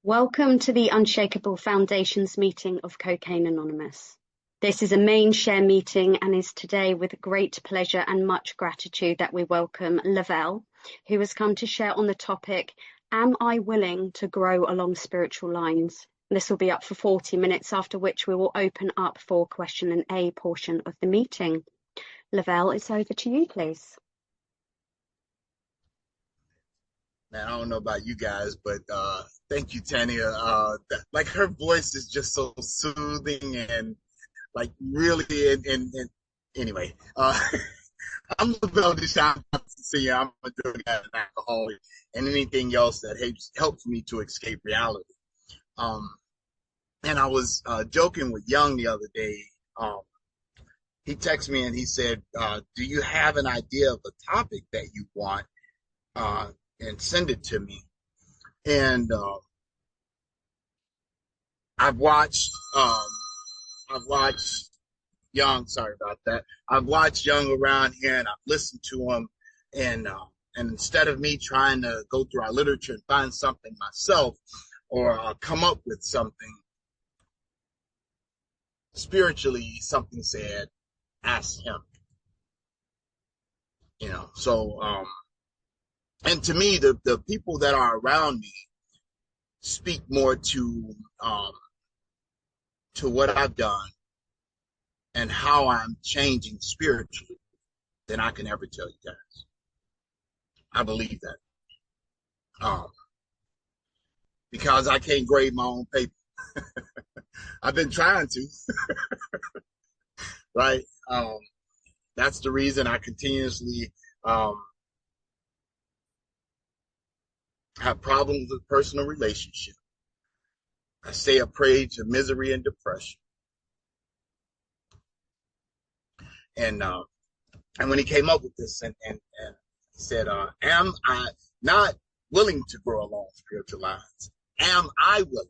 Welcome to the Unshakable Foundation's meeting of Cocaine Anonymous. This is a main share meeting and is today with great pleasure and much gratitude that we welcome Lavelle, who has come to share on the topic, Am I Willing to Grow Along Spiritual Lines? This will be up for 40 minutes, after which we will open up for question and A portion of the meeting. Lavelle, it's over to you, please. Man, I don't know about you guys, but thank you, Tanya. Like her voice is just so soothing and like really. And anyway, I'm Lavelle Deshawn Senior. I'm a drug addict, and alcoholic, and anything else that helps me to escape reality. And I was joking with Young the other day. He texted me and he said, "Do you have an idea of a topic that you want?" And send it to me. And I've watched Young. Sorry about that. I've watched Young around here, and I've listened to him. And instead of me trying to go through our literature and find something myself, or come up with something spiritually, something said, "Ask him." So. And to me, the people that are around me speak more to what I've done and how I'm changing spiritually than I can ever tell you guys. I believe that. Because I can't grade my own paper. I've been trying to, right? That's the reason I continuously have problems with personal relationship. I stay a prey to misery and depression. And when he came up with this and said, am I not willing to grow along spiritual lines? Am I willing?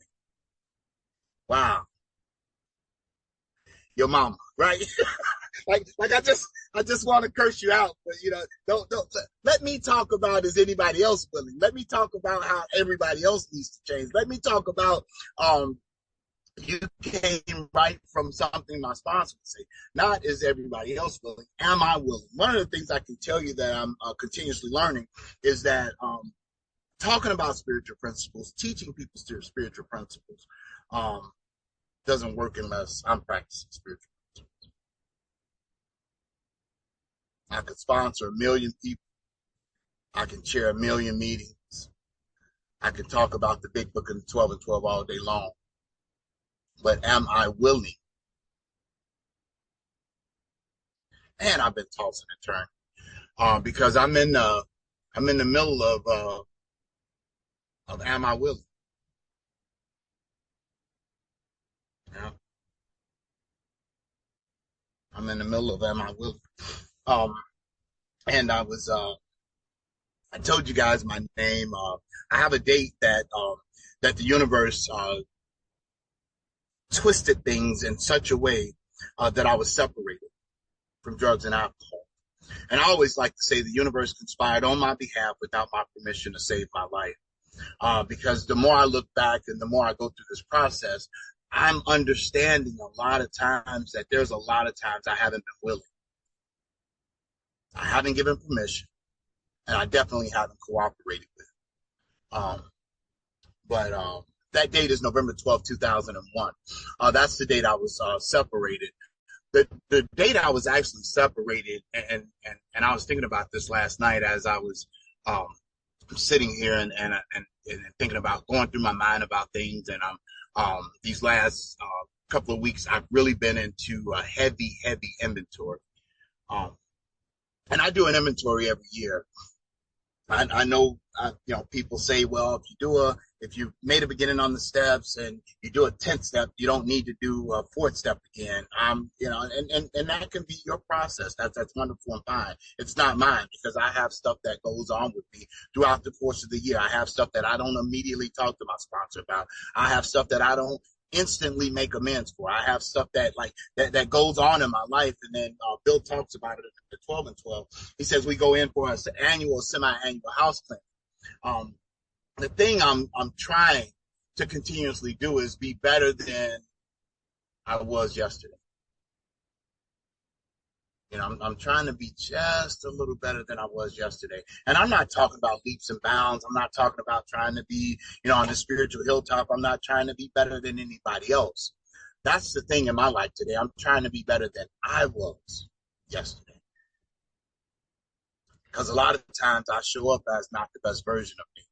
Wow. Your mama, right? like I just want to curse you out, but don't let me talk about, is anybody else willing? Let me talk about how everybody else needs to change. Let me talk about you came right from something my sponsor would say. Not is everybody else willing. Am I willing? One of the things I can tell you that I'm continuously learning is that talking about spiritual principles, teaching people spiritual principles, doesn't work unless I'm practicing spiritual. I could sponsor 1 million people. I can chair 1 million meetings. I can talk about the big book and 12 and 12 all day long. But am I willing? And I've been tossing and turning because I'm in the middle of am I willing? Yeah. I'm in the middle of am I willing? And I told you guys my name. I have a date that the universe twisted things in such a way that I was separated from drugs and alcohol. And I always like to say the universe conspired on my behalf without my permission to save my life. Because the more I look back and the more I go through this process, I'm understanding a lot of times that there's a lot of times I haven't been willing. I haven't given permission, and I definitely haven't cooperated with it. But that date is November 12th, 2001. That's the date I was separated. The date I was actually separated, and I was thinking about this last night as I was sitting here and thinking about going through my mind about things. And these last couple of weeks, I've really been into a heavy inventory. And I do an inventory every year. I know, people say, well, if you made a beginning on the steps and you do a 10th step, you don't need to do a 4th step again. And that can be your process. That's wonderful and fine. It's not mine because I have stuff that goes on with me throughout the course of the year. I have stuff that I don't immediately talk to my sponsor about. I have stuff that I don't instantly make amends for. I have stuff that goes on in my life. And then Bill talks about it in the 12 and 12. He says we go in for an annual, semi-annual house cleaning. The thing I'm trying to continuously do is be better than I was yesterday. You know, I'm trying to be just a little better than I was yesterday. And I'm not talking about leaps and bounds. I'm not talking about trying to be, on the spiritual hilltop. I'm not trying to be better than anybody else. That's the thing in my life today. I'm trying to be better than I was yesterday. Because a lot of times I show up as not the best version of me,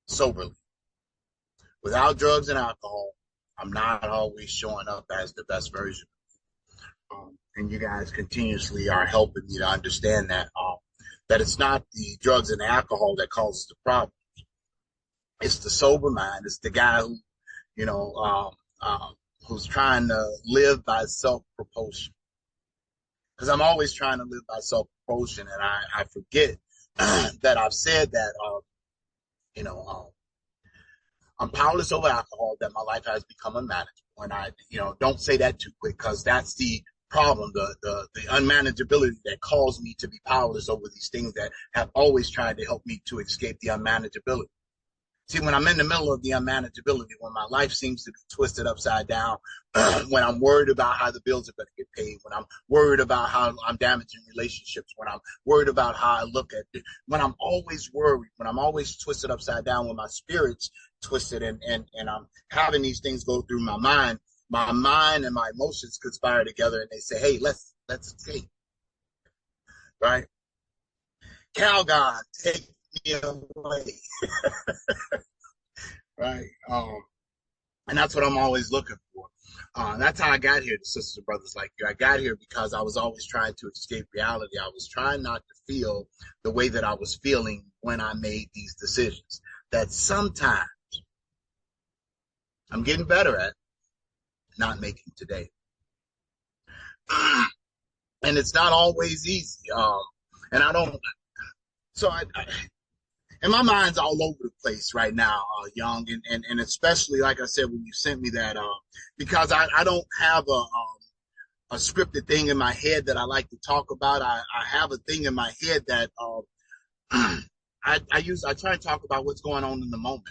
soberly. Without drugs and alcohol, I'm not always showing up as the best version. And you guys continuously are helping me to understand that that it's not the drugs and the alcohol that causes the problem. It's the sober mind. It's the guy who, who's trying to live by self-propulsion. Because I'm always trying to live by self-propulsion, and I forget that I've said that, I'm powerless over alcohol, that my life has become unmanageable. And I, don't say that too quick, because that's the problem, the unmanageability that caused me to be powerless over these things that have always tried to help me to escape the unmanageability. See, when I'm in the middle of the unmanageability, when my life seems to be twisted upside down, when I'm worried about how the bills are going to get paid, when I'm worried about how I'm damaging relationships, when I'm worried about how I look at it, when I'm always worried, when I'm always twisted upside down, when my spirit's twisted and I'm having these things go through my mind and my emotions conspire together and they say, hey, let's escape. Right? Calgon, take me away. Right? And that's what I'm always looking for. That's how I got here, sisters and brothers like you. I got here because I was always trying to escape reality. I was trying not to feel the way that I was feeling when I made these decisions. That sometimes I'm getting better at not making today. And it's not always easy. And I don't, so and my mind's all over the place right now, Young, and especially, like I said, when you sent me that, because I don't have a scripted thing in my head that I like to talk about. I have a thing in my head that I try and talk about what's going on in the moment.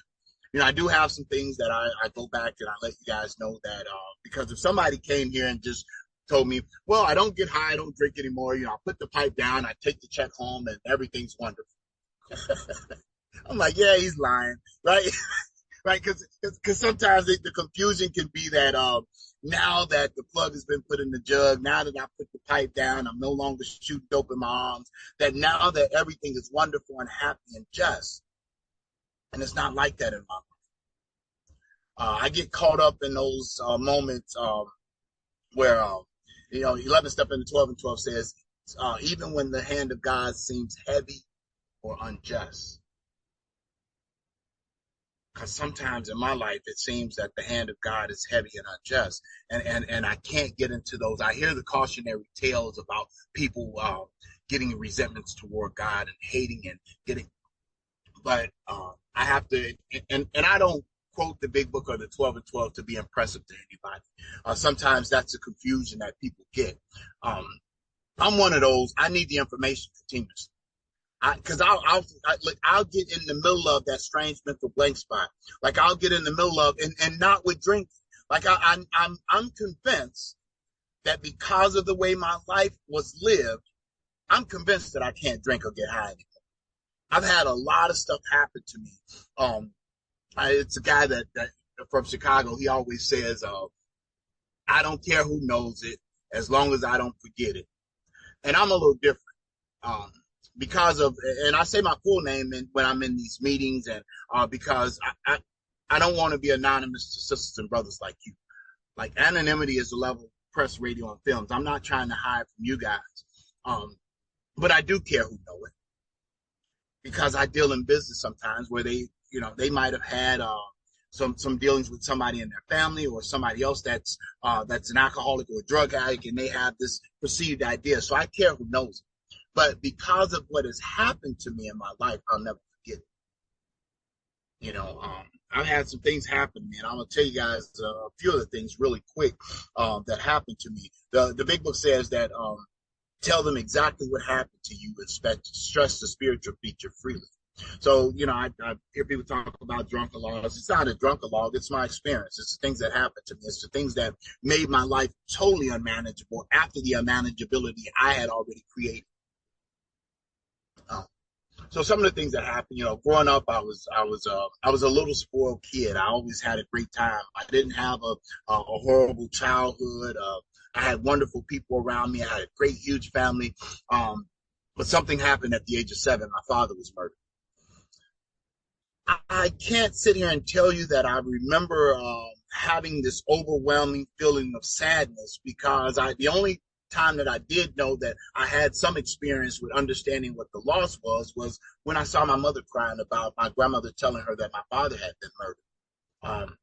I do have some things that I go back and I let you guys know that, because if somebody came here and just told me, well, I don't get high, I don't drink anymore, I put the pipe down, I take the check home, and everything's wonderful. I'm like, yeah, he's lying, right? Right? Because sometimes the confusion can be that now that the plug has been put in the jug, now that I put the pipe down, I'm no longer shooting dope in my arms, that now that everything is wonderful and happy and just. And it's not like that in my life. I get caught up in those moments where, 11 step into 12 and 12 says, even when the hand of God seems heavy or unjust. Because sometimes in my life, it seems that the hand of God is heavy and unjust. And I can't get into those. I hear the cautionary tales about people getting resentments toward God and hating and getting. But I have to, and I don't quote the big book or the 12 and 12 to be impressive to anybody. Sometimes that's the confusion that people get. I'm one of those. I need the information continuously. Because I'll get in the middle of that strange mental blank spot. Like I'll get in the middle of, and not with drinking. Like I'm convinced that because of the way my life was lived, I'm convinced that I can't drink or get high anymore. I've had a lot of stuff happen to me. It's a guy that from Chicago. He always says, "I don't care who knows it, as long as I don't forget it." And I'm a little different because of, and I say my full name when I'm in these meetings, and because I don't want to be anonymous to sisters and brothers like you. Like anonymity is a level of press, radio, and films. I'm not trying to hide from you guys, but I do care who know it. Because I deal in business sometimes where they might have had some dealings with somebody in their family or somebody else that's an alcoholic or a drug addict, and they have this perceived idea. So I care who knows it. But because of what has happened to me in my life, I'll never forget it. I've had some things happen to me, and I'm gonna tell you guys a few of the things really quick that happened to me. The big book says that tell them exactly what happened to you and stress the spiritual feature freely. So, I hear people talk about drunken laws. It's not a drunken law. It's my experience. It's the things that happened to me. It's the things that made my life totally unmanageable after the unmanageability I had already created. Um, so some of the things that happened, growing up, I was a little spoiled kid. I always had a great time. I didn't have a horrible childhood. I had wonderful people around me. I had a great, huge family. But something happened at the age of 7. My father was murdered. I can't sit here and tell you that I remember having this overwhelming feeling of sadness, because the only time that I did know that I had some experience with understanding what the loss was when I saw my mother crying about my grandmother telling her that my father had been murdered.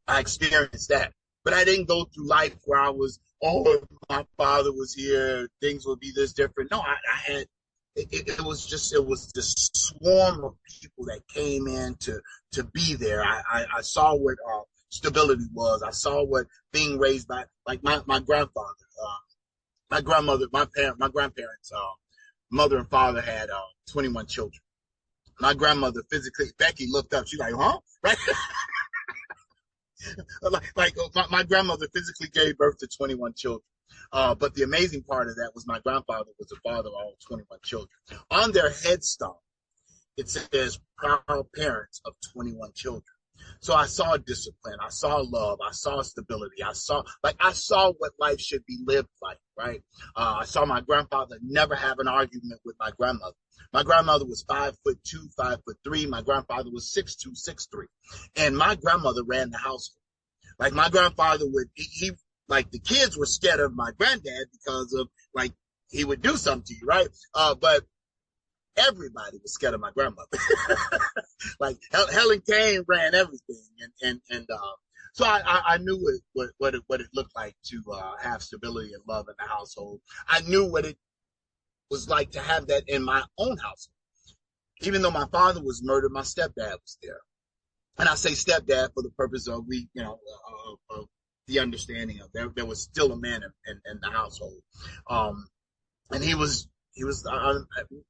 I experienced that, but I didn't go through life where I was, oh, if my father was here, things would be this different. No, I had it was this swarm of people that came in to be there. I saw what stability was. I saw what being raised by, like, my grandfather, my grandmother, my grandparents, mother and father had 21 children. My grandmother physically, Becky, looked up. She's like, huh? Right? My grandmother physically gave birth to 21 children. But the amazing part of that was my grandfather was the father of all 21 children. On their headstone, it says proud parents of 21 children. So I saw discipline, I saw love, I saw stability, I saw what life should be lived like, right? I saw my grandfather never have an argument with my grandmother. My grandmother was 5'2", 5'3". My grandfather was 6'2", 6'3", and my grandmother ran the household. Like, my grandfather he like, the kids were scared of my granddad because of, like, he would do something to you, right? But everybody was scared of my grandmother. Like, Helen Kane ran everything, and so I knew what it looked like to have stability and love in the household. I knew what it was like to have that in my own household. Even though my father was murdered, my stepdad was there, and I say stepdad for the purpose of the understanding of there was still a man in the household, and he was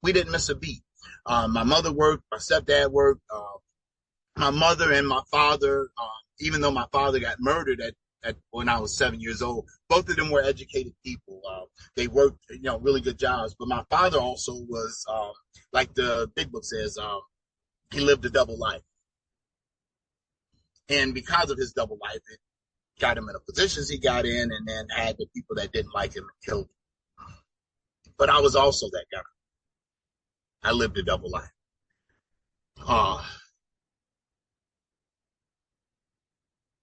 we didn't miss a beat. My mother worked, my stepdad worked, my mother and my father, even though my father got murdered at when I was 7 years old, both of them were educated people. They worked, really good jobs. But my father also was, like the big book says, he lived a double life. And because of his double life, it got him in the positions he got in, and then had the people that didn't like him and killed him. But I was also that guy. I lived a double life.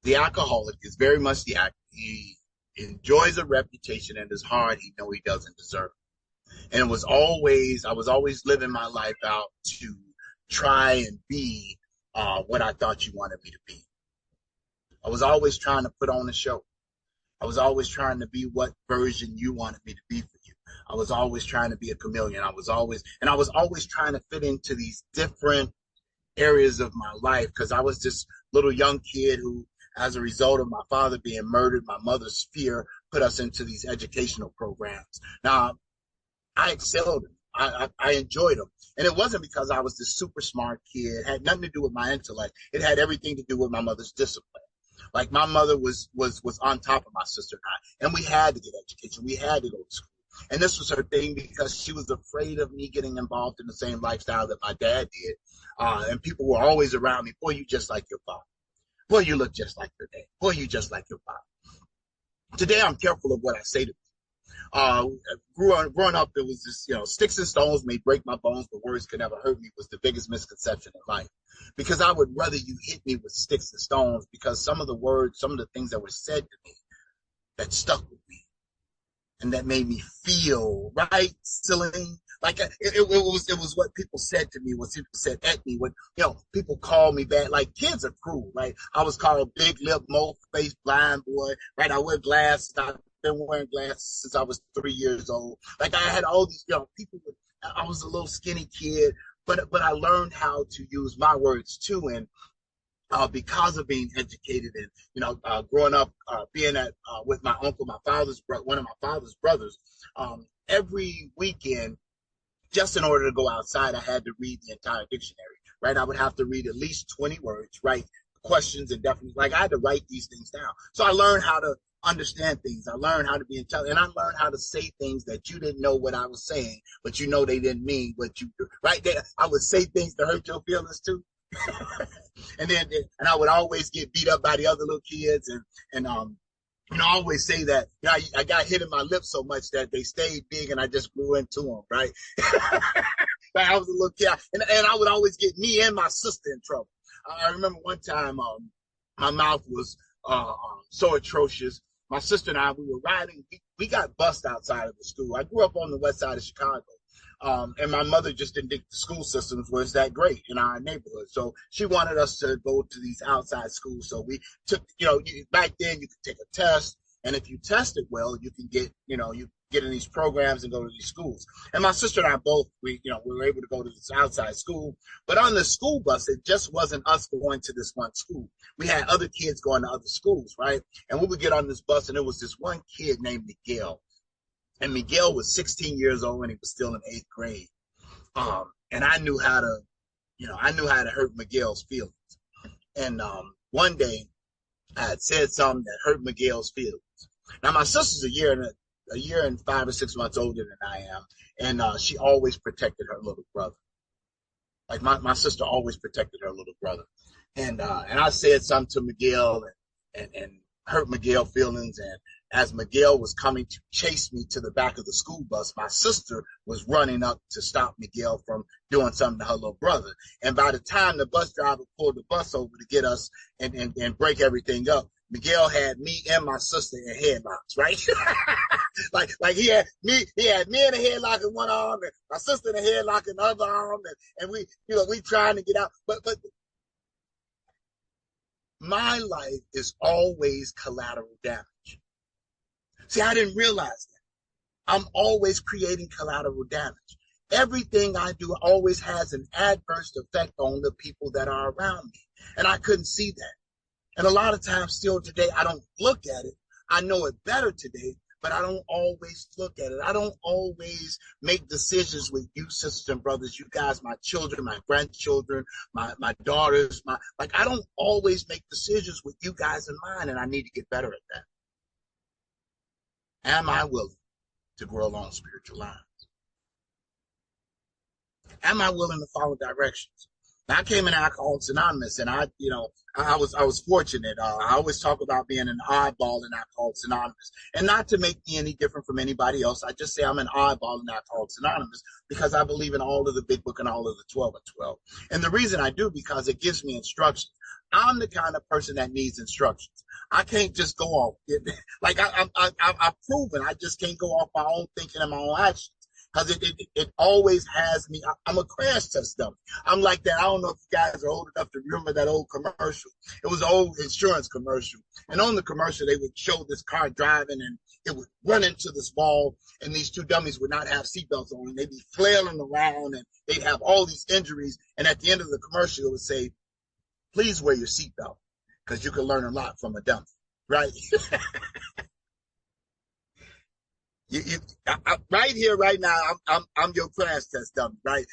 The alcoholic is very much the actor. He enjoys a reputation, and his heart he know he doesn't deserve. And I was always living my life out to try and be what I thought you wanted me to be. I was always trying to put on a show. I was always trying to be what version you wanted me to be for you. I was always trying to be a chameleon. I was always trying to fit into these different areas of my life, because I was this little young kid who, as a result of my father being murdered, my mother's fear put us into these educational programs. Now, I excelled them. I enjoyed them. And it wasn't because I was this super smart kid. It had nothing to do with my intellect. It had everything to do with my mother's discipline. Like, my mother was on top of my sister and I, and we had to get education. We had to go to school. And this was her thing, because she was afraid of me getting involved in the same lifestyle that my dad did. And people were always around me. Boy, you just like your father. Boy, you look just like your dad. Boy, you just like your father. Today, I'm careful of what I say to people. Growing up, it was this, sticks and stones may break my bones, but words could never hurt me, was the biggest misconception in life. Because I would rather you hit me with sticks and stones, because some of the words, some of the things that were said to me that stuck with me and that made me feel right, silly. Like, it was what people said to me, what people said at me, what, people called me bad. Like, kids are cruel, right? I was called big lip, mole face, blind boy, right? I wear glasses. I've been wearing glasses since I was 3 years old. Like, I had all these, people, I was a little skinny kid, but I learned how to use my words too. And because of being educated and, growing up, being with my uncle, one of my father's brothers, every weekend, just in order to go outside, I had to read the entire dictionary, right? I would have to read at least 20 words, write questions and definitions. Like I had to write these things down. So I learned how to understand things. I learned how to be intelligent. And I learned how to say things that you didn't know what I was saying, but you know they didn't mean what you do. Right there, I would say things to hurt your feelings too. and I would always get beat up by the other little kids and I always say that I got hit in my lips so much that they stayed big and I just grew into them, right? Like I was a little kid, and I would always get me and my sister in trouble. I remember one time my mouth was so atrocious. My sister and I, we were riding. We got bussed outside of the school. I grew up on the west side of Chicago. And my mother just didn't think the school systems was that great in our neighborhood. So she wanted us to go to these outside schools. So we took, back then you could take a test. And if you tested well, you can get, you get in these programs and go to these schools. And my sister and I both, we were able to go to this outside school. But on the school bus, it just wasn't us going to this one school. We had other kids going to other schools, right? And we would get on this bus, and there was this one kid named Miguel. And Miguel was 16 years old and he was still in 8th grade. And I knew how to hurt Miguel's feelings. And one day I had said something that hurt Miguel's feelings. Now my sister's a year and 5 or 6 months older than I am. And she always protected her little brother. Like my sister always protected her little brother. And I said something to Miguel and hurt Miguel's feelings. And as Miguel was coming to chase me to the back of the school bus, my sister was running up to stop Miguel from doing something to her little brother. And by the time the bus driver pulled the bus over to get us and break everything up, Miguel had me and my sister in headlocks, right? like he had me in a headlock in one arm and my sister in a headlock in the other arm, and we trying to get out. But my life is always collateral damage. See, I didn't realize that. I'm always creating collateral damage. Everything I do always has an adverse effect on the people that are around me. And I couldn't see that. And a lot of times still today, I don't look at it. I know it better today, but I don't always look at it. I don't always make decisions with you, sisters and brothers, you guys, my children, my grandchildren, my daughters. I don't always make decisions with you guys in mind, and I need to get better at that. Am I willing to grow along spiritual lines? Am I willing to follow directions? Now, I came in Alcoholics Anonymous, and I was fortunate. I always talk about being an oddball in Alcoholics Anonymous, and not to make me any different from anybody else. I just say I'm an oddball in Alcoholics Anonymous because I believe in all of the big book and all of the 12 and 12. And the reason I do, because it gives me instructions. I'm the kind of person that needs instructions. I can't just go off. Like I've proven I just can't go off my own thinking and my own actions. Because it always has me. I'm a crash test dummy. I'm like that. I don't know if you guys are old enough to remember that old commercial. It was an old insurance commercial. And on the commercial, they would show this car driving and it would run into this wall. And these two dummies would not have seatbelts on. And they'd be flailing around and they'd have all these injuries. And at the end of the commercial, it would say, please wear your seatbelt because you can learn a lot from a dummy, right? Right here, right now, I'm your crash test dummy, right?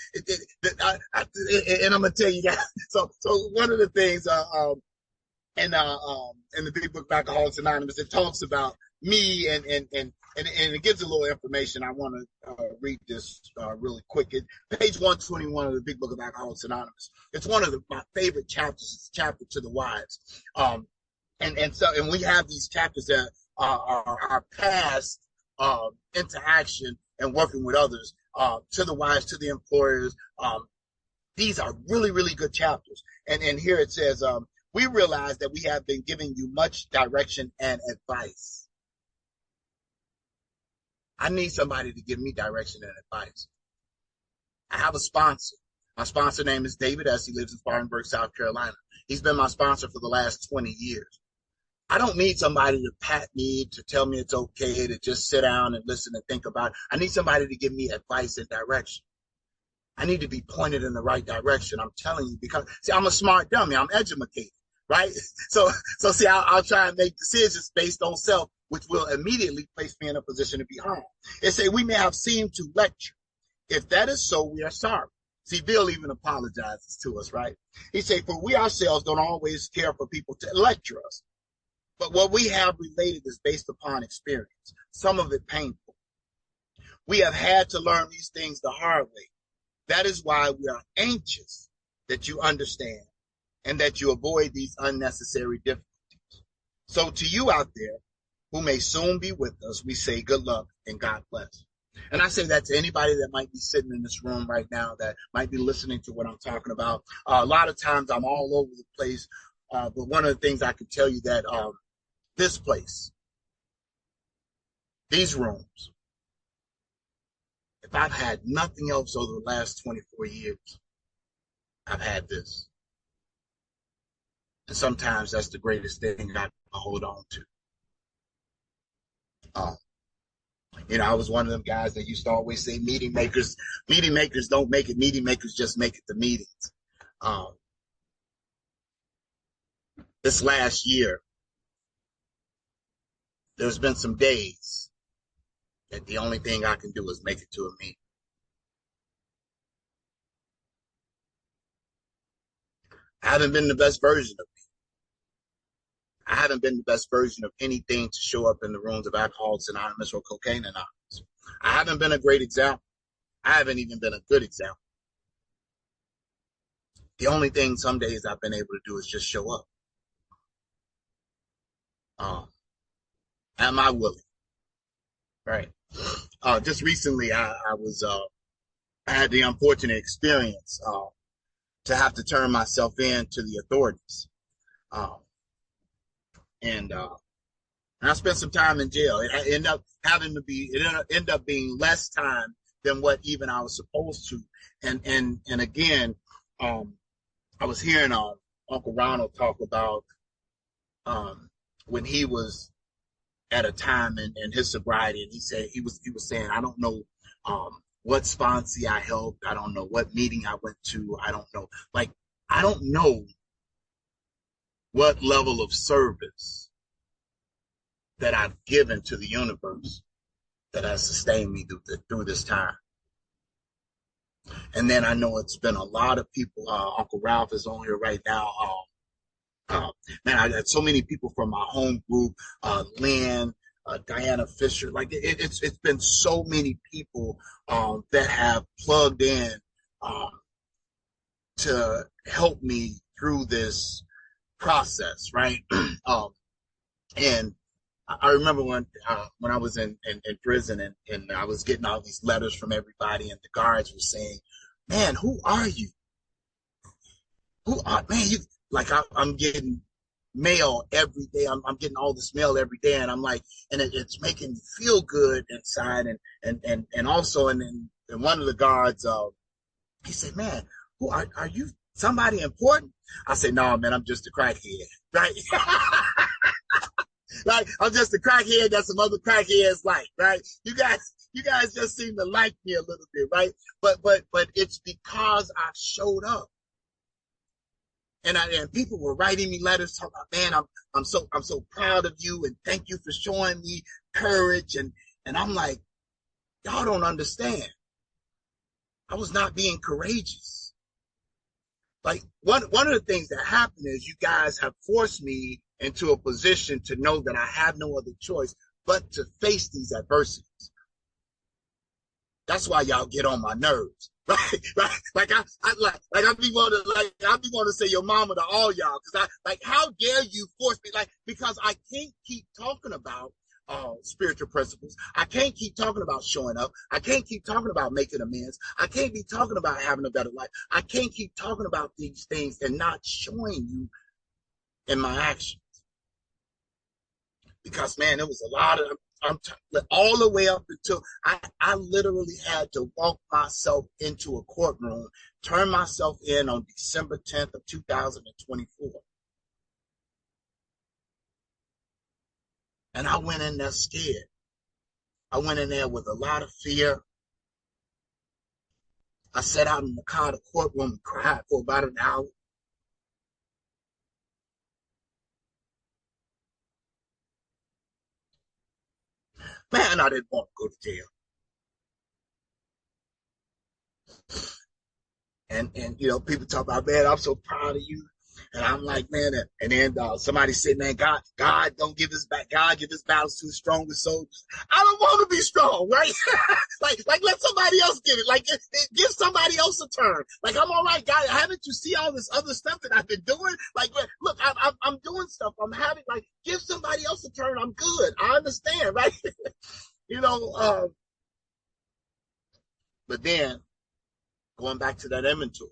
And I'm gonna tell you guys. So one of the things in the Big Book of Alcoholics Anonymous, it talks about me and it gives a little information. I want to read this really quick. Page 121 of the Big Book of Alcoholics Anonymous. It's one of my favorite chapters. It's a chapter to the wives, and we have these chapters that are past interaction and working with others, to the wives, to the employers. These are really, really good chapters. And here it says, we realize that we have been giving you much direction and advice. I need somebody to give me direction and advice. I have a sponsor. My sponsor name is David S. He lives in Spartanburg, South Carolina. He's been my sponsor for the last 20 years. I don't need somebody to pat me, to tell me it's okay, to just sit down and listen and think about it. I need somebody to give me advice and direction. I need to be pointed in the right direction. I'm telling you, because see, I'm a smart dummy. I'm educated, right? So see, I'll try and make decisions based on self, which will immediately place me in a position to be harmed. It say we may have seemed to lecture If that is so, we are sorry. See, Bill even apologizes to us, right? He said, for we ourselves don't always care for people to lecture us. But what we have related is based upon experience, some of it painful. We have had to learn these things the hard way. That is why we are anxious that you understand and that you avoid these unnecessary difficulties. So to you out there who may soon be with us, we say good luck and God bless. And I say that to anybody that might be sitting in this room right now that might be listening to what I'm talking about. A lot of times I'm all over the place, but one of the things I can tell you that this place, these rooms, if I've had nothing else over the last 24 years, I've had this. And sometimes that's the greatest thing I hold on to. I was one of them guys that used to always say meeting makers don't make it, meeting makers just make it to meetings. This last year, there's been some days that the only thing I can do is make it to a meeting. I haven't been the best version of me. I haven't been the best version of anything to show up in the rooms of Alcoholics Anonymous or Cocaine Anonymous. I haven't been a great example. I haven't even been a good example. The only thing some days I've been able to do is just show up. Am I willing? Right. Just recently, I had the unfortunate experience to have to turn myself in to the authorities. And I spent some time in jail. It ended up being less time than what even I was supposed to. And again, I was hearing Uncle Ronald talk about when he was at a time in his sobriety, and he said he was saying, I don't know what sponsee I helped, I don't know what meeting I went to, I don't know, like I don't know what level of service that I've given to the universe that has sustained me through this time. And then I know it's been a lot of people. Uncle Ralph is on here right now. Man, I got so many people from my home group, Lynn, Diana Fisher. Like it's been so many people that have plugged in to help me through this process, right? And I remember when I was in prison and I was getting all these letters from everybody, and the guards were saying, "Man, who are you? Man, you like I'm getting mail every day. I'm getting all this mail every day, and I'm like, and it's making me feel good inside, and also, and one of the guards, he said, "Man, who are you? Somebody important?" I said, "No, man, I'm just a crackhead, right?" Like I'm just a crackhead that some other crackheads like, right? You guys just seem to like me a little bit, right? But it's because I showed up. And people were writing me letters talking about, man, I'm so proud of you and thank you for showing me courage. And I'm like, y'all don't understand. I was not being courageous. Like one of the things that happened is you guys have forced me into a position to know that I have no other choice but to face these adversities. That's why y'all get on my nerves. Right? Like I be want to say your mama to all y'all, because how dare you force me, because I can't keep talking about spiritual principles. I can't keep talking about showing up. I can't keep talking about making amends. I can't be talking about having a better life. I can't keep talking about these things and not showing you in my actions. Because man, it was a lot of all the way up until I literally had to walk myself into a courtroom, turn myself in on December 10th of 2024. And I went in there scared. I went in there with a lot of fear. I sat out in the car, the courtroom, and cried for about an hour. Man, I didn't want to go to jail. And you know, people talk about, man, I'm so proud of you. And I'm like, man, and then somebody said, man, God don't give us back. God give his battles to the strongest soldiers. I don't want to be strong, right? like let somebody else get it. Like give somebody else a turn. Like I'm all right, God. Haven't you see all this other stuff that I've been doing? Like, look, I'm doing stuff. I'm having like give somebody else a turn. I'm good. I understand, right? you know. But then going back to that inventory.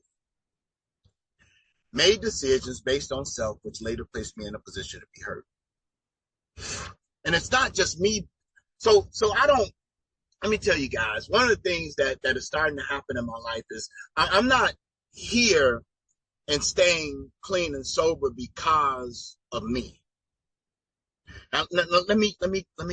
Made decisions based on self, which later placed me in a position to be hurt. And it's not just me. So I don't, let me tell you guys, one of the things that is starting to happen in my life is I'm not here and staying clean and sober because of me. Now, let me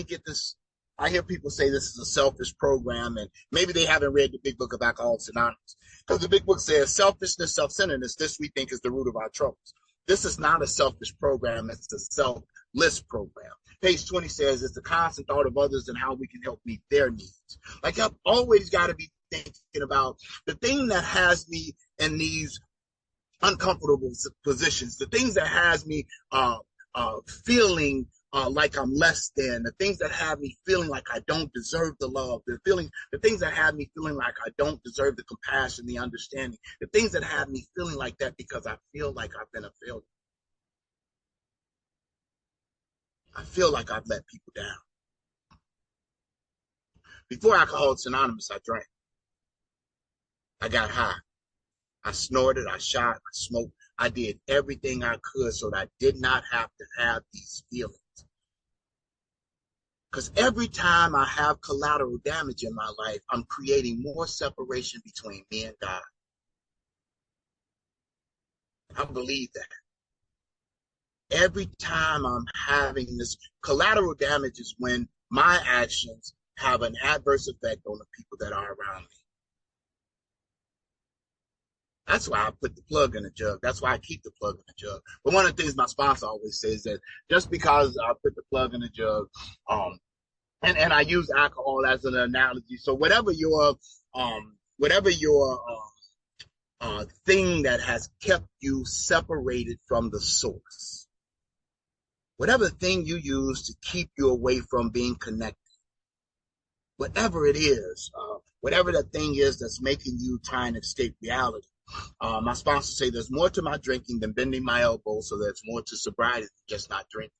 get this. I hear people say this is a selfish program, and maybe they haven't read the big book of Alcoholics Anonymous, because the big book says selfishness, self-centeredness, this we think is the root of our troubles. This is not a selfish program. It's a selfless program. Page 20 says it's the constant thought of others and how we can help meet their needs. Like I've always got to be thinking about the thing that has me in these uncomfortable positions, the things that has me feeling like I'm less than, the things that have me feeling like I don't deserve the love, the things that have me feeling like I don't deserve the compassion, the understanding, the things that have me feeling like that because I feel like I've been a failure. I feel like I've let people down. Before Alcoholics Anonymous, I drank. I got high. I snorted, I shot, I smoked. I did everything I could so that I did not have to have these feelings. Because every time I have collateral damage in my life, I'm creating more separation between me and God. I believe that. Every time I'm having this collateral damage is when my actions have an adverse effect on the people that are around me. That's why I put the plug in the jug. That's why I keep the plug in the jug. But one of the things my sponsor always says that just because I put the plug in the jug, and I use alcohol as an analogy. So whatever your thing that has kept you separated from the source, whatever thing you use to keep you away from being connected, whatever it is, whatever that thing is that's making you try and escape reality. My sponsors say there's more to my drinking than bending my elbow, so there's more to sobriety than just not drinking.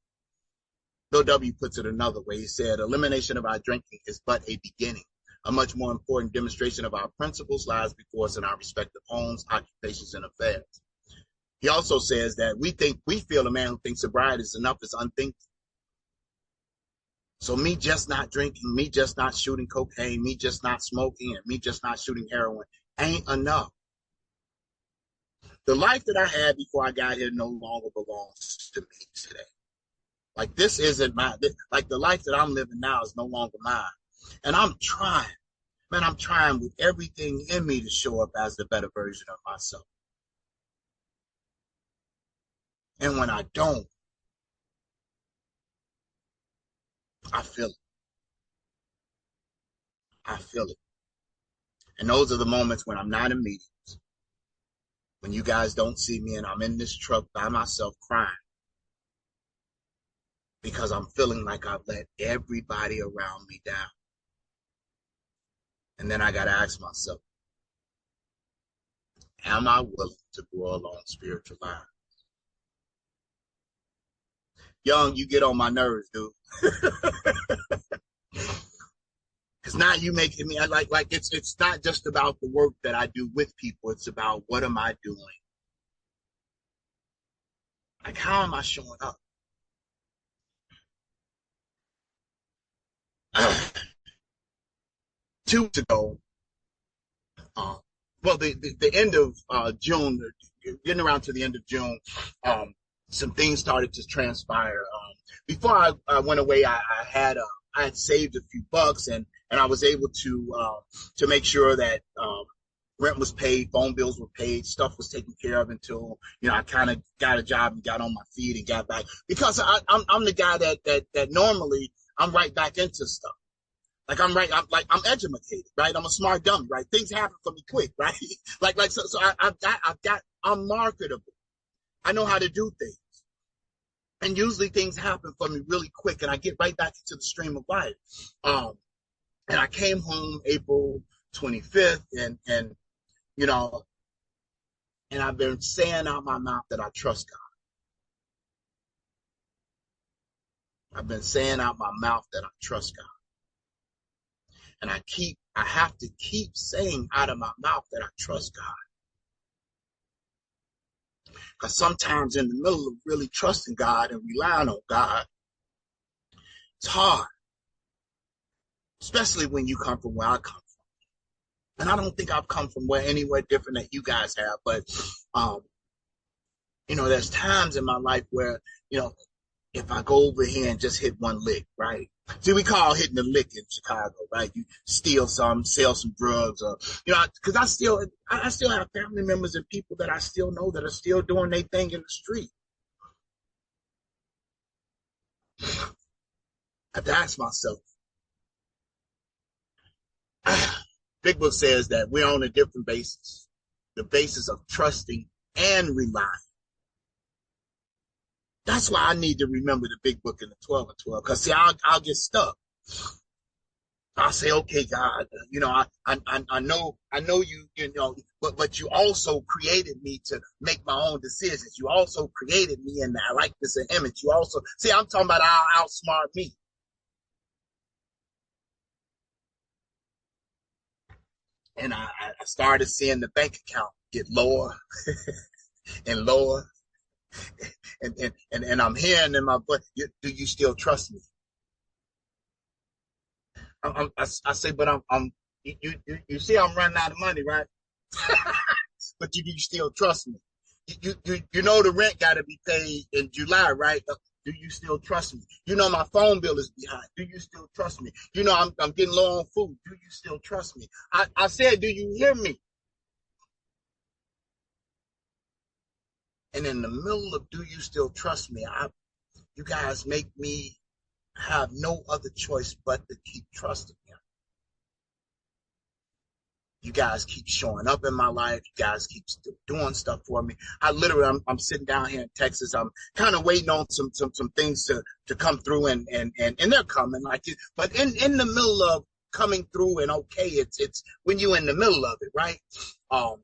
Bill W. puts it another way. He said, elimination of our drinking is but a beginning. A much more important demonstration of our principles lies before us in our respective homes, occupations, and affairs. He also says that we feel a man who thinks sobriety is enough is unthinkable. So me just not drinking, me just not shooting cocaine, me just not smoking, and me just not shooting heroin ain't enough. The life that I had before I got here no longer belongs to me today. Like this isn't like the life that I'm living now is no longer mine. And I'm trying, man, I'm trying with everything in me to show up as the better version of myself. And when I don't, I feel it. I feel it. And those are the moments when I'm not in meetings, when you guys don't see me and I'm in this truck by myself crying because I'm feeling like I've let everybody around me down. And then I got to ask myself, am I willing to grow along spiritual lines? Young, you get on my nerves, dude. It's not you making me like it's not just about the work that I do with people. It's about what am I doing? Like how am I showing up? 2 weeks ago, well, the end of June, getting around to the end of June, some things started to transpire. Before I went away, I had saved a few bucks, and I was able to make sure that rent was paid, phone bills were paid, stuff was taken care of until I kind of got a job and got on my feet and got back, because I'm the guy that normally I'm right back into stuff. Like I'm educated, right? I'm a smart dummy, right? Things happen for me quick, right? I'm marketable. I know how to do things. And usually things happen for me really quick and I get right back into the stream of life. Um, and I came home April 25th and, you know, and I've been saying out my mouth that I trust God. I've been saying out my mouth that I trust God. And I have to keep saying out of my mouth that I trust God. Because sometimes in the middle of really trusting God and relying on God, it's hard, especially when you come from where I come from. And I don't think I've come from anywhere different than you guys have, but, there's times in my life where, if I go over here and just hit one lick, right? See, we call hitting the lick in Chicago, right? You steal some, sell some drugs, or because I still have family members and people that I still know that are still doing their thing in the street. I have to ask myself. Big Book says that we're on a different basis, the basis of trusting and relying. That's why I need to remember the Big Book in the 12 and 12. Because see, I'll get stuck. I'll say, okay, God, I know you, but you also created me to make my own decisions. You also created me in that likeness and image. You also, see, I'm talking about I'll outsmart me. And I started seeing the bank account get lower and lower. And I'm hearing in my butt, do you still trust me? I say, but you see, I'm running out of money, right? But you still trust me. You know the rent got to be paid in July, right? Do you still trust me? My phone bill is behind. Do you still trust me? I'm getting low on food. Do you still trust me? I said, do you hear me? And in the middle of do you still trust me, you guys make me have no other choice but to keep trusting him. You guys keep showing up in my life. You guys keep doing stuff for me. I'm sitting down here in Texas. I'm kind of waiting on some things to come through and they're coming like it. But in the middle of coming through and okay, it's when you're in the middle of it, right? A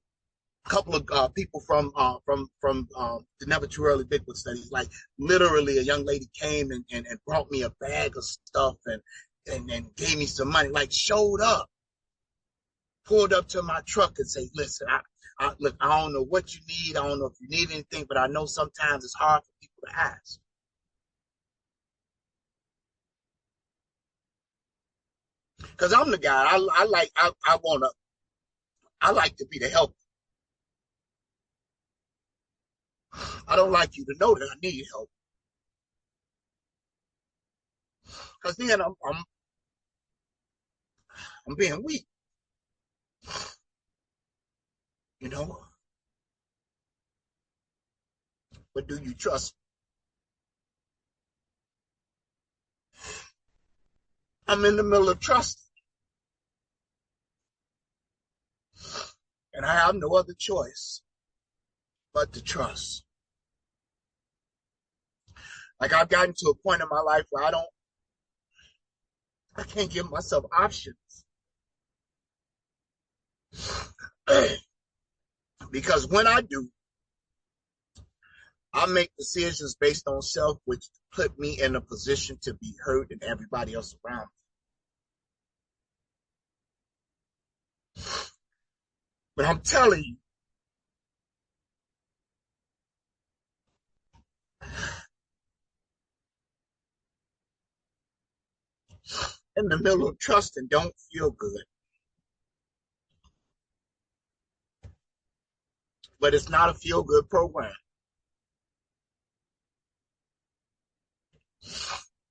couple of people from the Never Too Early Big Book studies, like literally a young lady came and brought me a bag of stuff and gave me some money, like showed up. Pulled up to my truck and say, listen, look, I don't know what you need. I don't know if you need anything, but I know sometimes it's hard for people to ask. Because I'm the guy, I like to be the helper. I don't like you to know that I need help. Because then I'm being weak. But do you trust me? I'm in the middle of trusting. And I have no other choice but to trust. Like I've gotten to a point in my life where I can't give myself options. Because when I do, I make decisions based on self, which put me in a position to be hurt and everybody else around me. But I'm telling you, in the middle of trusting don't feel good. But it's not a feel-good program.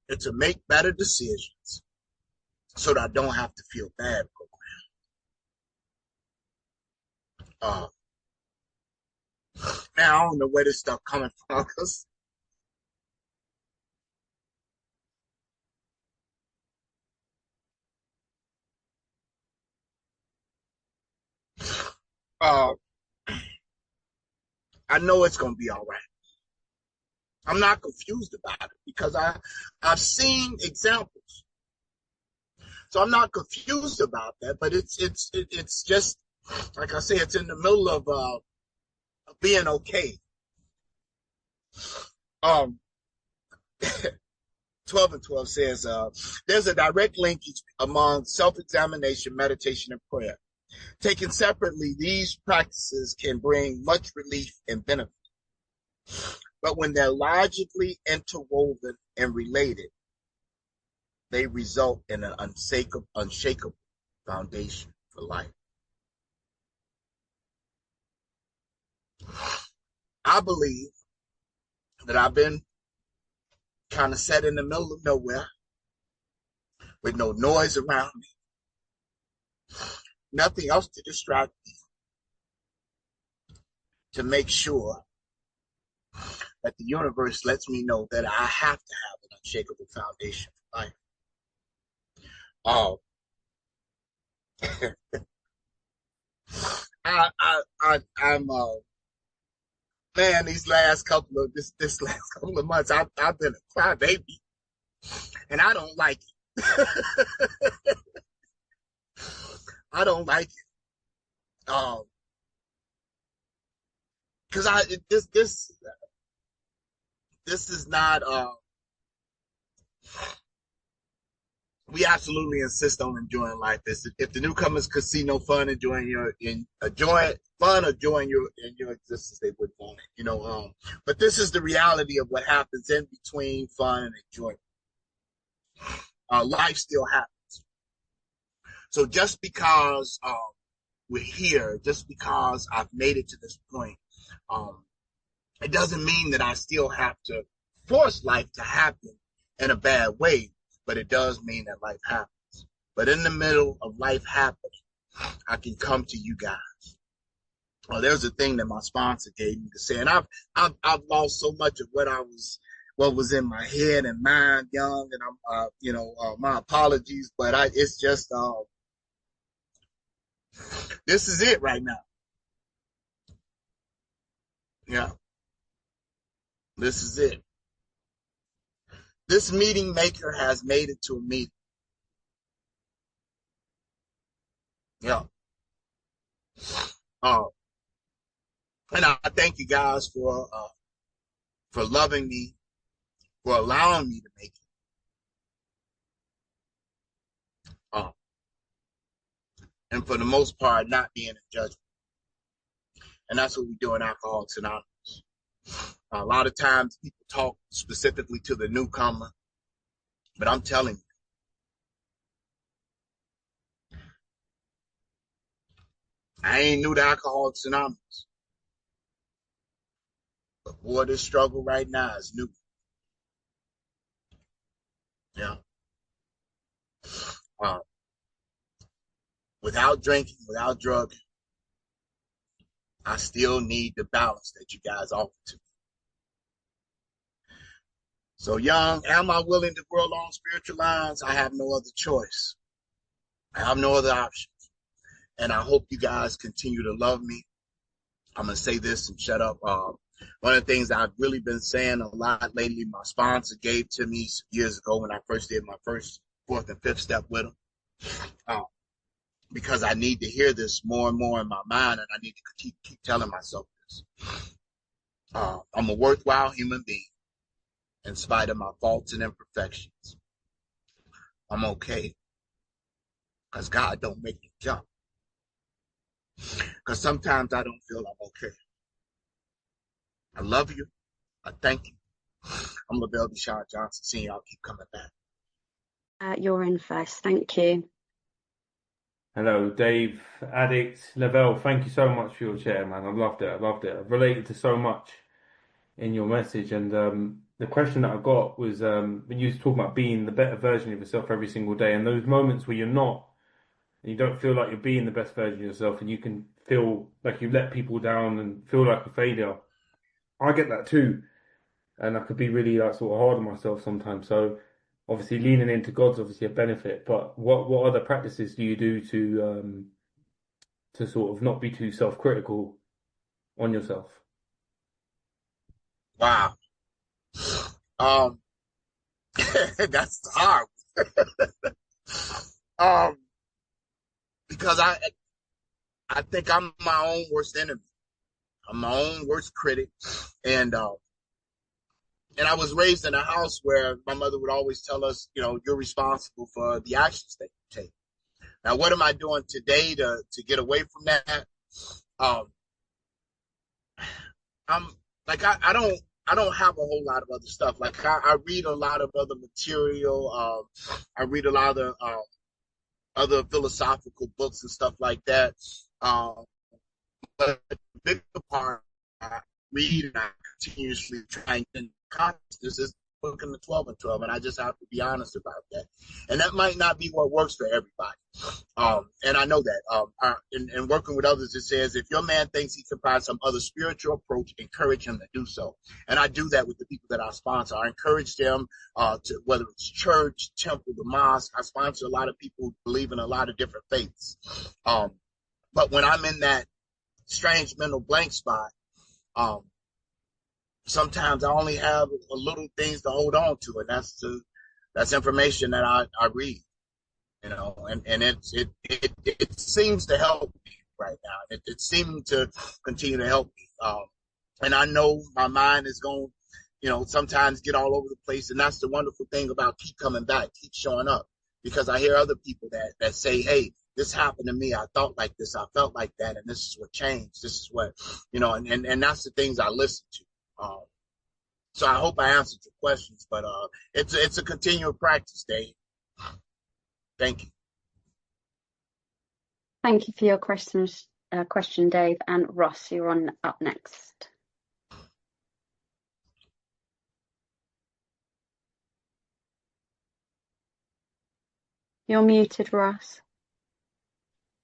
It's to make better decisions so that I don't have to feel bad program. Man, I don't know where this stuff coming from. Uh, I know it's going to be all right. I'm not confused about it because I've seen examples, so I'm not confused about that. But it's just like I say, it's in the middle of being okay. Um, 12 and 12 says there's a direct linkage among self-examination, meditation, and prayer. Taken separately, these practices can bring much relief and benefit. But when they're logically interwoven and related, they result in an unshakable foundation for life. I believe that I've been kind of set in the middle of nowhere with no noise around me, nothing else to distract me, to make sure that the universe lets me know that I have to have an unshakable foundation for life. Oh, I'm man. These last couple of this last couple of months, I've been a crybaby, and I don't like it. I don't like it. Because this is not. We absolutely insist on enjoying life. If the newcomers could see no fun enjoying your existence, they would want it. But this is the reality of what happens in between fun and enjoyment. Life still happens. So just because we're here, just because I've made it to this point, it doesn't mean that I still have to force life to happen in a bad way, but it does mean that life happens. But in the middle of life happening, I can come to you guys. Well, there's a thing that my sponsor gave me to say, and I've lost so much of what was in my head and mind young, and my apologies, but it's just this is it right now. Yeah, this is it. This meeting maker has made it to a meeting. Yeah. And I thank you guys for loving me, for allowing me to make it. And for the most part, not being a judgment. And that's what we do in Alcoholics Anonymous. A lot of times people talk specifically to the newcomer, but I'm telling you, I ain't new to Alcoholics Anonymous. But boy, this struggle right now is new. Yeah. Without drinking, without drugging, I still need the balance that you guys offer to me. So, young, am I willing to grow along spiritual lines? I have no other choice. I have no other options. And I hope you guys continue to love me. I'm going to say this and shut up. One of the things I've really been saying a lot lately, my sponsor gave to me years ago when I first did my first, fourth, and fifth step with him. Because I need to hear this more and more in my mind, and I need to keep telling myself this. I'm a worthwhile human being in spite of my faults and imperfections. I'm okay because God don't make me jump. Because sometimes I don't feel I'm okay. I love you. I thank you. I'm Lavelle Deshaun Johnson. Seeing y'all keep coming back. You're in first. Thank you. Hello, Dave, Addict, Lavelle. Thank you so much for your share, man. I loved it. I loved it. I've related to so much in your message. And the question that I got was when you was talking about being the better version of yourself every single day, and those moments where you're not, and you don't feel like you're being the best version of yourself, and you can feel like you let people down and feel like a failure. I get that too, and I could be really like sort of hard on myself sometimes. So obviously leaning into God's obviously a benefit, but what other practices do you do to sort of not be too self-critical on yourself? Wow. Um, that's hard. Um, because I think I'm my own worst enemy. I'm my own worst critic, and I was raised in a house where my mother would always tell us, you're responsible for the actions that you take. Now, what am I doing today to get away from that? Um, I'm like I don't have a whole lot of other stuff. Like I read a lot of other material. I read a lot of other philosophical books and stuff like that. Um, but the bigger part I read and I continuously try and consciousness is looking the 12 and 12, and I just have to be honest about that. And that might not be what works for everybody. And I know that. In working with others, it says if your man thinks he can find some other spiritual approach, encourage him to do so. And I do that with the people that I sponsor. I encourage them to, whether it's church, temple, the mosque. I sponsor a lot of people who believe in a lot of different faiths. But when I'm in that strange mental blank spot, sometimes I only have a little things to hold on to, and that's information that I read, and it seems to help me right now. It seems to continue to help me, and I know my mind is going, sometimes get all over the place, and that's the wonderful thing about keep coming back, keep showing up, because I hear other people that say, hey, this happened to me. I thought like this, I felt like that, and this is what changed. This is what, and that's the things I listen to. So I hope I answered your questions, but it's a continual practice, Dave. Thank you. Thank you for your question, Dave. And Ross, you're on up next. You're muted, Ross.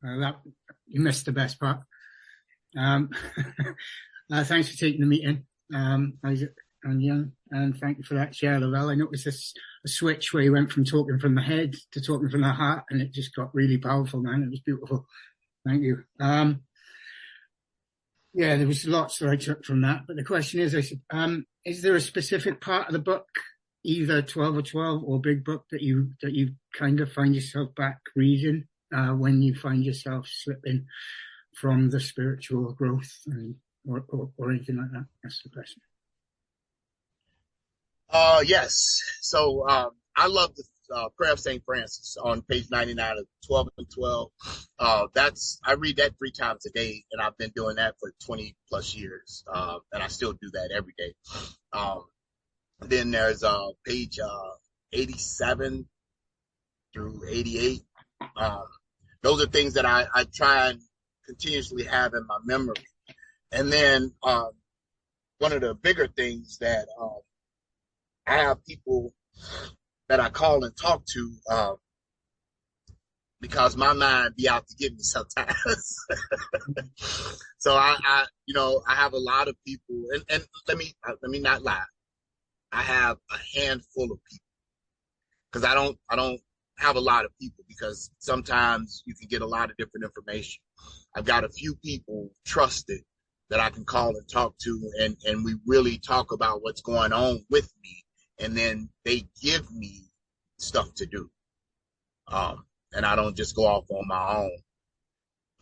You missed the best part. Thanks for taking the meeting, Isaac and Young, and thank you for that share, Lavelle. I noticed a switch where you went from talking from the head to talking from the heart, and it just got really powerful, man. It was beautiful. Thank you. Yeah, there was lots that I took from that, but the question is there a specific part of the book, either 12 or 12 or Big Book, that you kind of find yourself back reading when you find yourself slipping from the spiritual growth or anything like that? That's the question. Yes. So I love the Prayer of St. Francis on page 99 of 12 and 12. I read that 3 times a day, and I've been doing that for 20 plus years. And I still do that every day. Then there's page 87 through 88. Those are things that I try and continuously have in my memory. And then one of the bigger things that I have people that I call and talk to because my mind be out to get me sometimes. So I have a lot of people, and let me not lie. I have a handful of people because I don't have a lot of people because sometimes you can get a lot of different information. I've got a few people trusted that I can call and talk to, and we really talk about what's going on with me. And then they give me stuff to do. And I don't just go off on my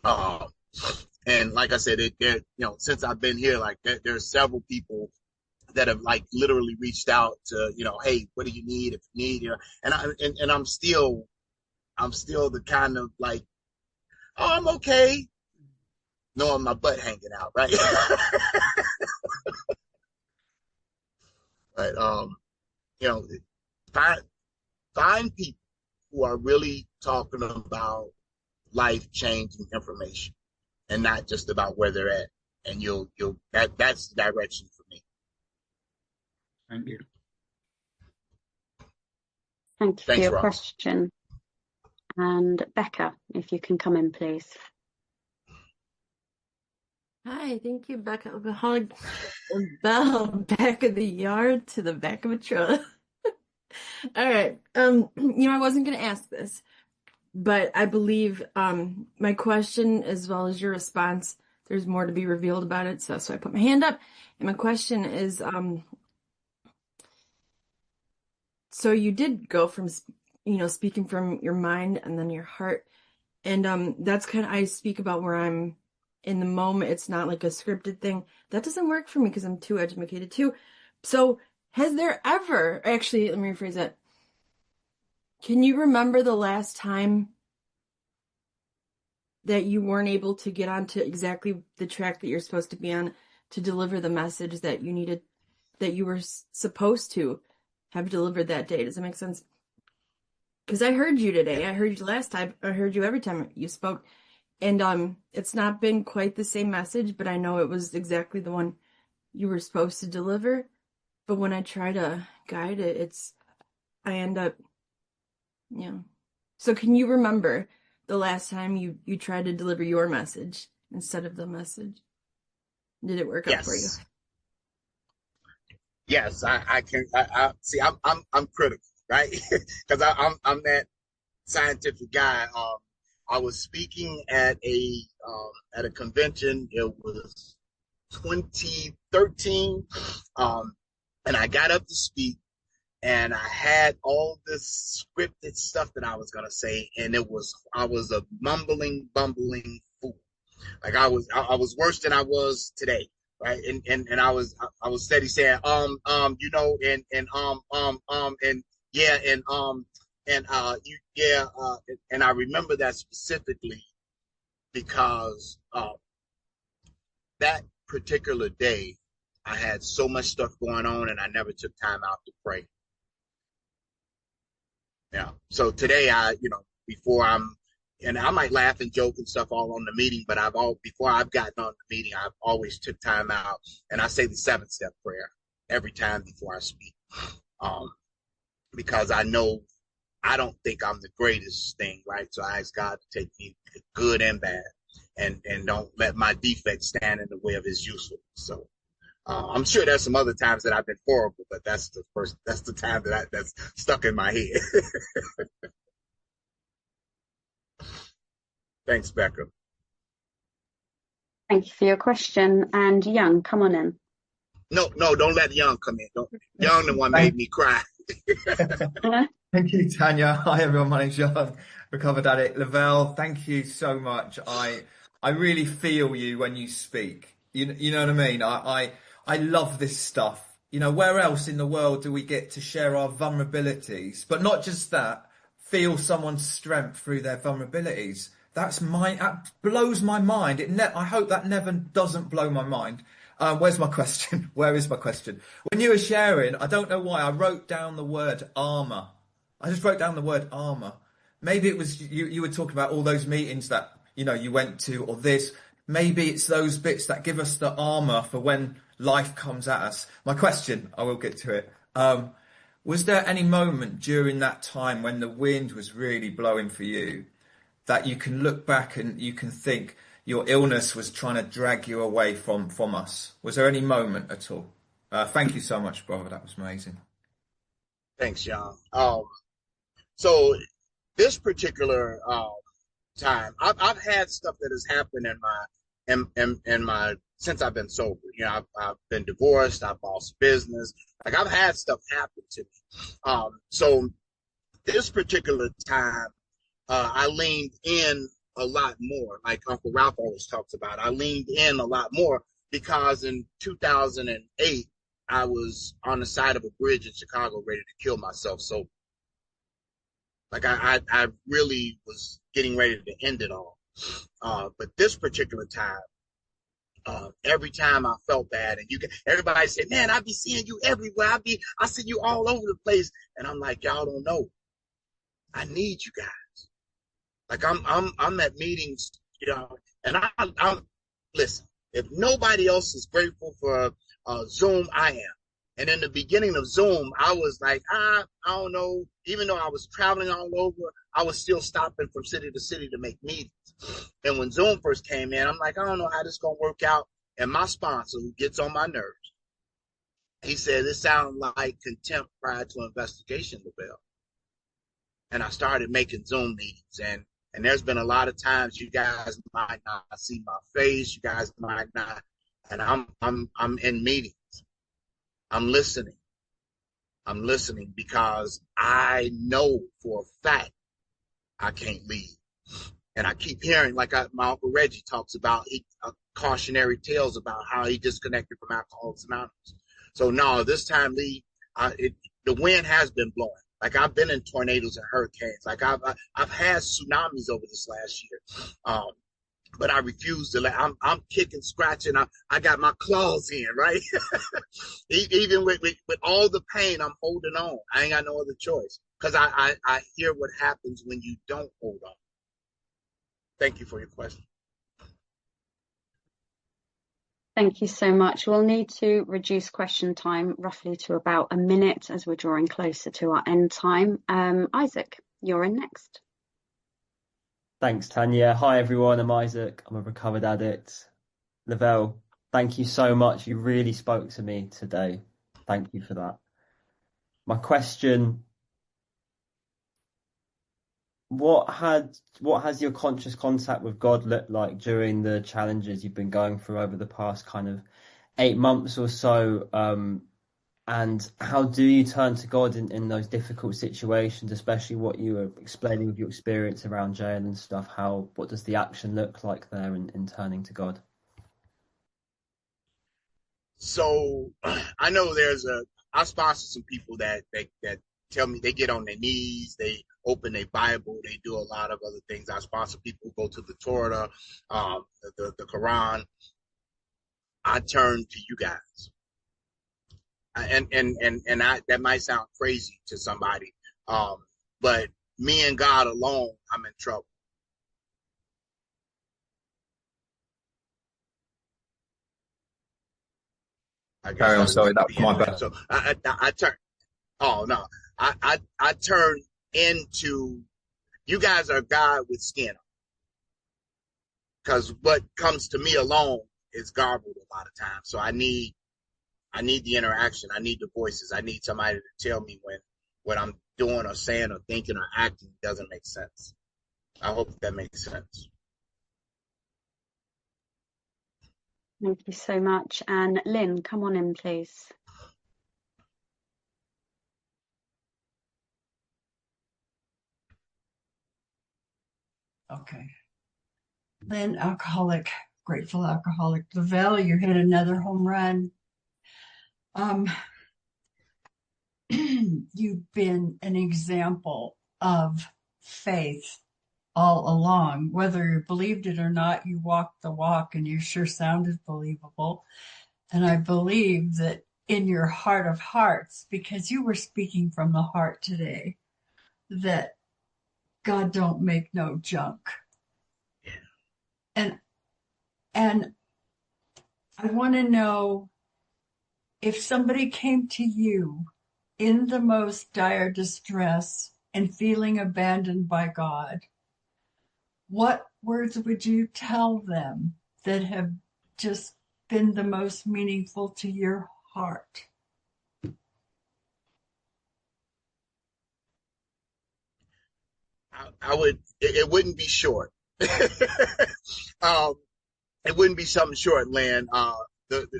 own. And like I said, since I've been here, like there's several people that have like literally reached out to, hey, what do you need if you need, and I'm still the kind of like, oh, I'm okay, knowing my butt hanging out, right? But find people who are really talking about life-changing information and not just about where they're at. And that's the direction for me. Thank you. Thank you for Thanks, your Ross. question. And Becca, if you can come in, please. Hi, thank you, Becca. The hug Bell back of the yard to the back of a truck. All right. I wasn't gonna ask this, But I believe my question as well as your response, there's more to be revealed about it. So I put my hand up, and my question is, so you did go from, speaking from your mind and then your heart. And that's kind of, I speak about where I'm in the moment. It's not like a scripted thing. That doesn't work for me because I'm too educated too. So has there ever, actually, let me rephrase that. Can you remember the last time that you weren't able to get onto exactly the track that you're supposed to be on to deliver the message that you needed, that you were supposed to have delivered that day? Does that make sense? Because I heard you today. I heard you last time. I heard you every time you spoke. And it's not been quite the same message, but I know it was exactly the one you were supposed to deliver. But when I try to guide it, I end up, So can you remember the last time you tried to deliver your message instead of the message? Did it work out for you? Yes, I can. I see. I'm critical, right? Because I'm that scientific guy. I was speaking at a convention. It was 2013, and I got up to speak, and I had all this scripted stuff that I was gonna say, and I was a mumbling, bumbling fool. Like I was worse than I was today, right? And I was steady saying and yeah and I remember that specifically because that particular day I had so much stuff going on and I never took time out to pray. Yeah. So today before and I might laugh and joke and stuff all on the meeting, but before I've gotten on the meeting, I've always took time out and I say the 7-step prayer every time before I speak. Because I don't think I'm the greatest thing, right? So I ask God to take me good and bad and don't let my defects stand in the way of his usefulness. So I'm sure there's some other times that I've been horrible, but that's the time that's stuck in my head. Thanks, Becca. Thank you for your question. And Young, come on in. No, don't let Young come in. Young the one made me cry. Thank you, Tanya. Hi, everyone. My name's Young, recovered addict. Lavelle, thank you so much. I really feel you when you speak. You know what I mean? I love this stuff. Where else in the world do we get to share our vulnerabilities? But not just that, feel someone's strength through their vulnerabilities. That blows my mind. I hope that never doesn't blow my mind. Where's my question? Where is my question? When you were sharing, I don't know why, I wrote down the word armor. I just wrote down the word armor. Maybe it was you were talking about all those meetings that, you went to or this. Maybe it's those bits that give us the armor for when life comes at us. My question, I will get to it. Was there any moment during that time when the wind was really blowing for you that you can look back and you can think your illness was trying to drag you away from us? Was there any moment at all? Thank you so much, brother. That was amazing. Thanks, John. So this particular time, I've had stuff that has happened in my since I've been sober. I've been divorced. I've lost business. Like I've had stuff happen to me. So this particular time, I leaned in a lot more, like Uncle Ralph always talks about. I leaned in a lot more because in 2008, I was on the side of a bridge in Chicago ready to kill myself. So like I really was getting ready to end it all. But this particular time, every time I felt bad, and everybody said, man, I be seeing you everywhere. I see you all over the place. And I'm like, y'all don't know. I need you guys. Like I'm at meetings, and I'm listen, if nobody else is grateful for Zoom, I am. And in the beginning of Zoom, I was like, I don't know, even though I was traveling all over, I was still stopping from city to city to make meetings. And when Zoom first came in, I'm like, I don't know how this is going to work out. And my sponsor, who gets on my nerves, he said, this sounds like contempt prior to investigation, Lavelle. and I started making Zoom meetings. And there's been a lot of times you guys might not see my face, you guys might not, and I'm in meetings. I'm listening. I'm listening because I know for a fact I can't lead. And I keep hearing, like my Uncle Reggie talks about, cautionary tales about how he disconnected from Alcoholics Anonymous. So no, this time, Lee, the wind has been blowing. Like I've been in tornadoes and hurricanes. Like I've had tsunamis over this last year. But I refuse to let. I'm kicking, scratching. I got my claws in, right? Even with all the pain, I'm holding on. I ain't got no other choice because I hear what happens when you don't hold on. Thank you for your question. Thank you so much. We'll need to reduce question time roughly to about a minute as we're drawing closer to our end time. Isaac, you're in next. Thanks, Tanya. Hi, everyone. I'm Isaac. I'm a recovered addict. Lavelle, thank you so much. You really spoke to me today. Thank you for that. My question, what has your conscious contact with God looked like during the challenges you've been going through over the past kind of 8 months or so? And how do you turn to God in those difficult situations, especially what you were explaining with your experience around jail and stuff? What does the action look like there in turning to God? So I know I sponsor some people that tell me they get on their knees, they open their Bible, they do a lot of other things. I sponsor people who go to the Torah, the Quran. I turn to you guys. And that might sound crazy to somebody, but me and God alone, I'm in trouble. Carry on, sorry, that was my bad. So I turn. Oh no, I turn into you guys are God with skin, because what comes to me alone is garbled a lot of times. So I need the interaction. I need the voices. I need somebody to tell me when what I'm doing or saying or thinking or acting doesn't make sense. I hope that makes sense. Thank you so much. And Lynn, come on in, please. Okay. Lynn, alcoholic, grateful alcoholic. Lavelle, you hit another home run. You've been an example of faith all along. Whether you believed it or not, you walked the walk and you sure sounded believable. And I believe that in your heart of hearts, because you were speaking from the heart today, that God don't make no junk. And I want to know, if somebody came to you in the most dire distress and feeling abandoned by God, what words would you tell them that have just been the most meaningful to your heart? It wouldn't be short. It wouldn't be something short, Lynn.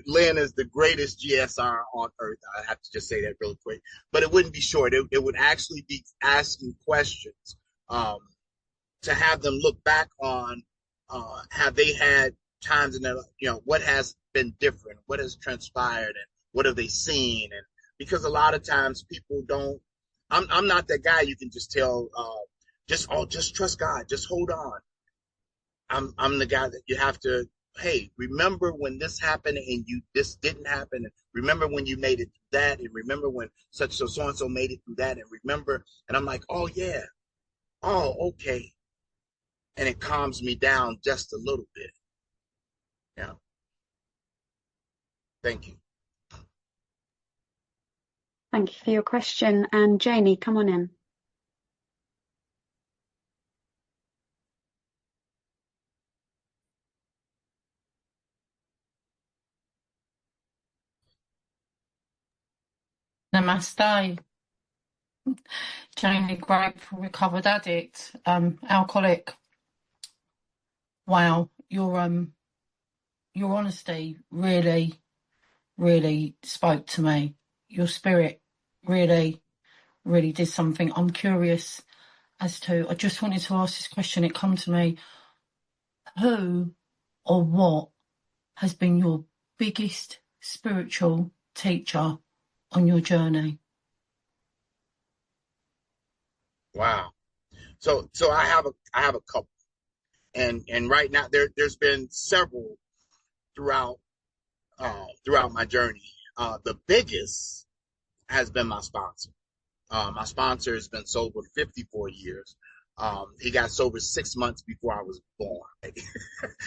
Lynn is the greatest GSR on earth. I have to just say that real quick. But it wouldn't be short. It would actually be asking questions to have them look back on have they had times in their life, what has been different, what has transpired, and what have they seen? And because a lot of times people don't, I'm not that guy you can just tell, just trust God, just hold on. I'm the guy that you have to, hey, remember when this happened and this didn't happen, and remember when you made it through that, and remember when so and so made it through that, and remember, and I'm like, oh yeah, oh okay, and it calms me down just a little bit. Yeah. Thank you. Thank you for your question. And Janie, come on in. Namaste. Jamie Grape, recovered addict, alcoholic. Wow, your honesty really, really spoke to me. Your spirit really, really did something. I'm curious as to, I just wanted to ask this question. It come to me. Who or what has been your biggest spiritual teacher on your journey? Wow. So I have a couple, and right now there's been several throughout my journey. The biggest has been my sponsor. My sponsor has been sober 54 years. He got sober 6 months before I was born.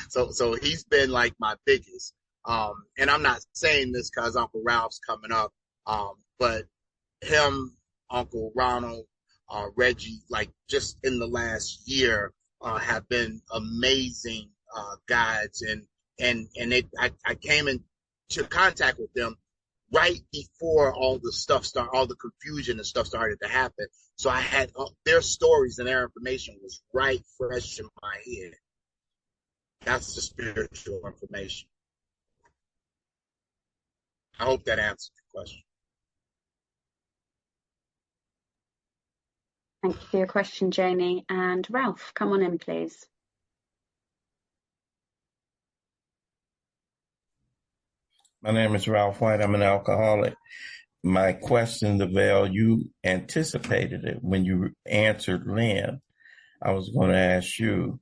So he's been like my biggest. And I'm not saying this because Uncle Ralph's coming up, but him, Uncle Ronald, Reggie, like just in the last year, have been amazing guides, I came into contact with them right before all the confusion and stuff started to happen. So I had their stories and their information was right fresh in my head. That's the spiritual information. I hope that answers the question. Thank you for your question, Jamie. And Ralph, come on in, please. My name is Ralph White. I'm an alcoholic. My question, Lavelle, you anticipated it when you answered Lynn. I was going to ask you,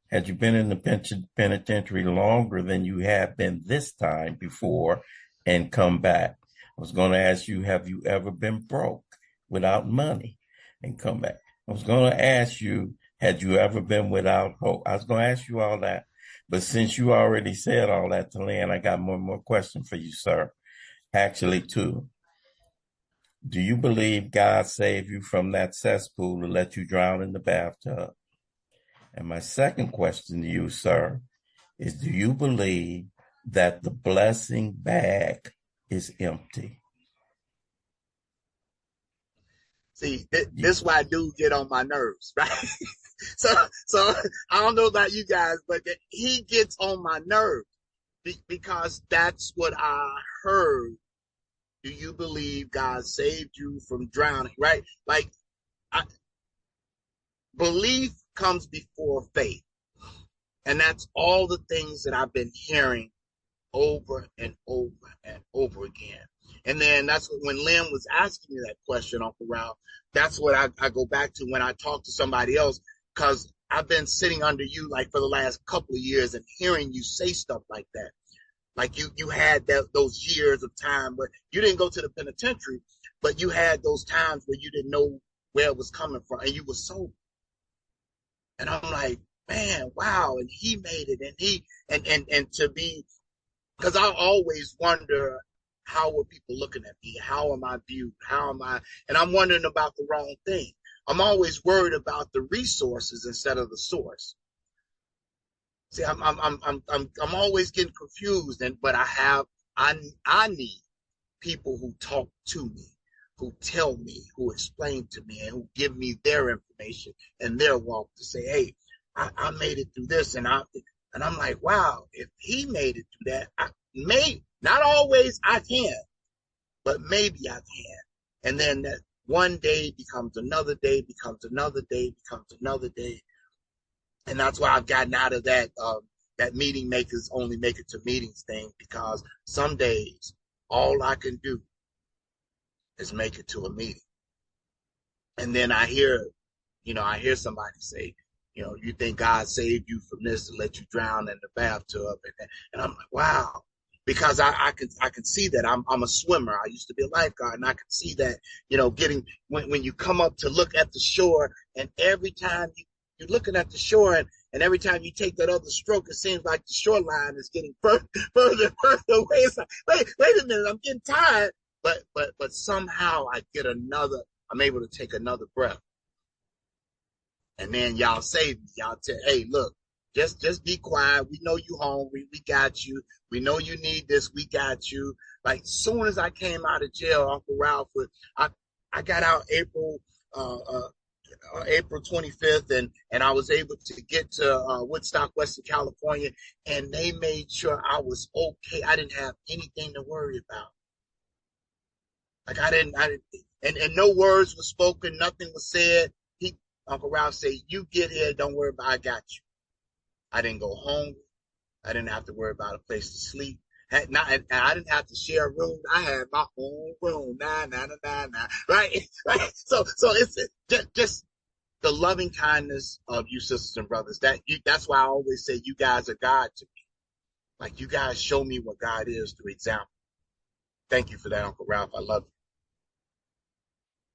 had you been in the penitentiary longer than you have been this time before and come back? I was going to ask you, have you ever been broke without money and come back? I was going to ask you, had you ever been without hope? I was going to ask you all that. But since you already said all that to Lynn, I got one more question for you, sir. Actually, two. Do you believe God saved you from that cesspool to let you drown in the bathtub? And my second question to you, sir, is do you believe that the blessing bag is empty? See, this is why dude get on my nerves, right? so I don't know about you guys, but he gets on my nerves because that's what I heard. Do you believe God saved you from drowning, right? Like, belief comes before faith. And that's all the things that I've been hearing over and over and over again. And then that's when Lynn was asking me that question, Uncle Ralph, that's what I go back to when I talk to somebody else, because I've been sitting under you like for the last couple of years and hearing you say stuff like that. Like you had those years of time where you didn't go to the penitentiary, but you had those times where you didn't know where it was coming from and you were sober. And I'm like, man, wow. And he made it. And he, and to be, because I always wonder, how are people looking at me? How am I viewed? How am I? And I'm wondering about the wrong thing. I'm always worried about the resources instead of the source. See, I'm always getting confused, but I need people who talk to me, who tell me, who explain to me, and who give me their information and their walk to say, hey, I made it through this, and I'm like, wow, if he made it through that, not always I can, but maybe I can. And then that one day becomes another day, becomes another day, becomes another day. And that's why I've gotten out of that meeting makers only make it to meetings thing, because some days all I can do is make it to a meeting. And then I hear somebody say, you think God saved you from this to let you drown in the bathtub. And I'm like, wow. Because I can see that I'm a swimmer. I used to be a lifeguard, and I can see that, getting when you come up to look at the shore, and every time you're looking at the shore, and every time you take that other stroke, it seems like the shoreline is getting further and further away. It's like, wait a minute, I'm getting tired, but somehow I'm able to take another breath, and then y'all save me. Y'all tell, hey, look. Just be quiet. We know you hungry. We got you. We know you need this. We got you. Like, soon as I came out of jail, Uncle Ralph, I got out April 25th, and I was able to get to Woodstock, Western California, and they made sure I was okay. I didn't have anything to worry about. Like I didn't, and no words were spoken, nothing was said. Uncle Ralph said, "You get here, don't worry about it, I got you." I didn't go home. I didn't have to worry about a place to sleep. I didn't have to share a room. I had my own room. Nah. Right? Right? So it's just the loving kindness of you sisters and brothers. That's why I always say you guys are God to me. Like you guys show me what God is through example. Thank you for that, Uncle Ralph. I love you.